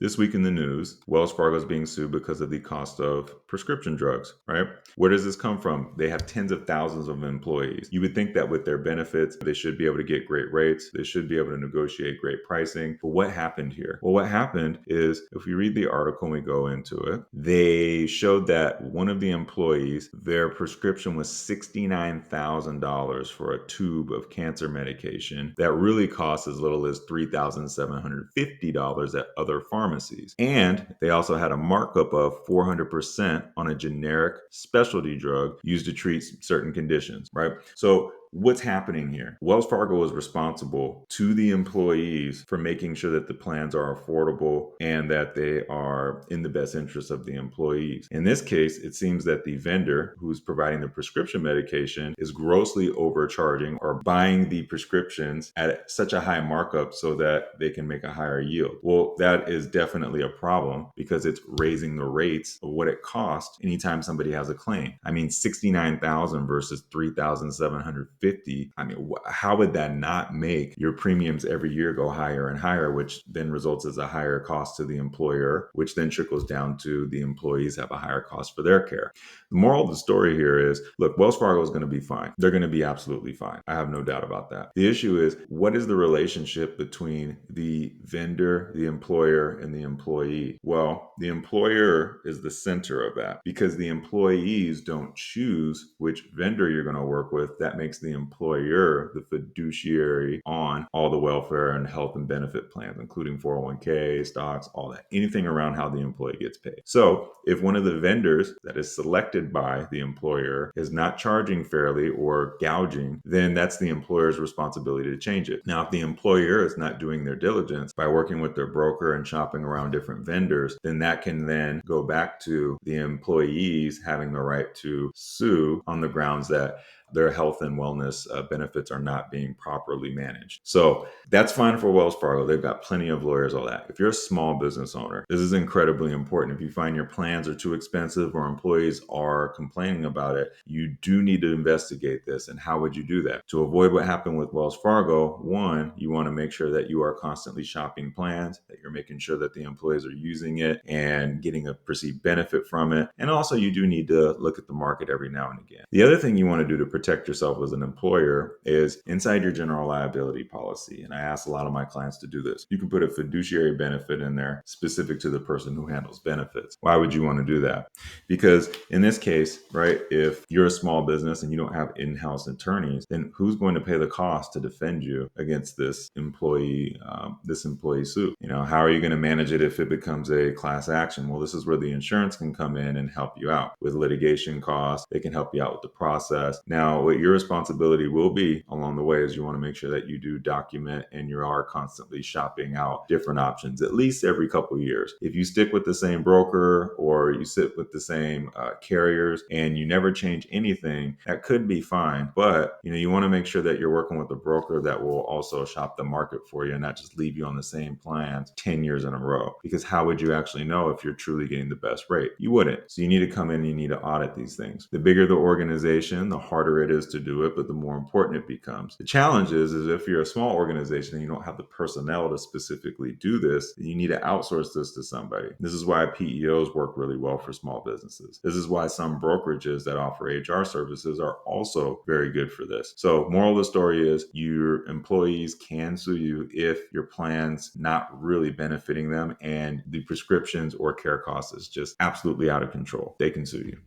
This week in the news, Wells Fargo is being sued because of the cost of prescription drugs, right? Where does this come from? They have tens of thousands of employees. You would think that with their benefits, they should be able to get great rates. They should be able to negotiate great pricing. But what happened here? Well, what happened is if we read the article and we go into it, they showed that one of the employees, their prescription was $69,000 for a tube of cancer medication that really costs as little as $3,750 at other pharmacies. And they also had a markup of 400% on a generic specialty drug used to treat certain conditions, right? So what's happening here? Wells Fargo is responsible to the employees for making sure that the plans are affordable and that they are in the best interest of the employees. In this case, it seems that the vendor who's providing the prescription medication is grossly overcharging or buying the prescriptions at such a high markup so that they can make a higher yield. Well, that is definitely a problem because it's raising the rates of what it costs anytime somebody has a claim. I mean, 69,000 versus 3,750. I mean, how would that not make your premiums every year go higher and higher, which then results as a higher cost to the employer, which then trickles down to the employees have a higher cost for their care. The moral of the story here is, look, Wells Fargo is going to be fine. They're going to be absolutely fine. I have no doubt about that. The issue is, what is the relationship between the vendor, the employer, and the employee? Well, the employer is the center of that because the employees don't choose which vendor you're going to work with. That makes the employer the fiduciary on all the welfare and health and benefit plans, including 401k, stocks, all that, anything around how the employee gets paid. So if one of the vendors that is selected by the employer is not charging fairly or gouging, then that's the employer's responsibility to change it. Now, if the employer is not doing their diligence by working with their broker and shopping around different vendors, then that can then go back to the employees having the right to sue on the grounds that their health and wellness benefits are not being properly managed. So that's fine for Wells Fargo. They've got plenty of lawyers, all that. If you're a small business owner, this is incredibly important. If you find your plans are too expensive or employees are complaining about it, you do need to investigate this. And how would you do that? To avoid what happened with Wells Fargo, one, you want to make sure that you are constantly shopping plans, that you're making sure that the employees are using it and getting a perceived benefit from it. And also, you do need to look at the market every now and again. The other thing you want to do to protect yourself as an employer is inside your general liability policy. And I ask a lot of my clients to do this. You can put a fiduciary benefit in there specific to the person who handles benefits. Why would you want to do that? Because in this case, right, if you're a small business and you don't have in-house attorneys, then who's going to pay the cost to defend you against this employee suit? You know, how are you going to manage it if it becomes a class action? Well, this is where the insurance can come in and help you out with litigation costs. They can help you out with the process. Now, what your responsibility will be along the way is you want to make sure that you do document and you are constantly shopping out different options, at least every couple of years. If you stick with the same broker or you sit with the same carriers and you never change anything, that could be fine. But you want to make sure that you're working with a broker that will also shop the market for you and not just leave you on the same plans 10 years in a row. Because how would you actually know if you're truly getting the best rate? You wouldn't. So you need to come in and you need to audit these things. The bigger the organization, the harder it is to do it, but the more important it becomes. The challenge is if you're a small organization and you don't have the personnel to specifically do this, you need to outsource this to somebody. This is why PEOs work really well for small businesses. This is why some brokerages that offer HR services are also very good for this. So moral of the story is your employees can sue you if your plan's not really benefiting them and the prescriptions or care costs is just absolutely out of control. They can sue you.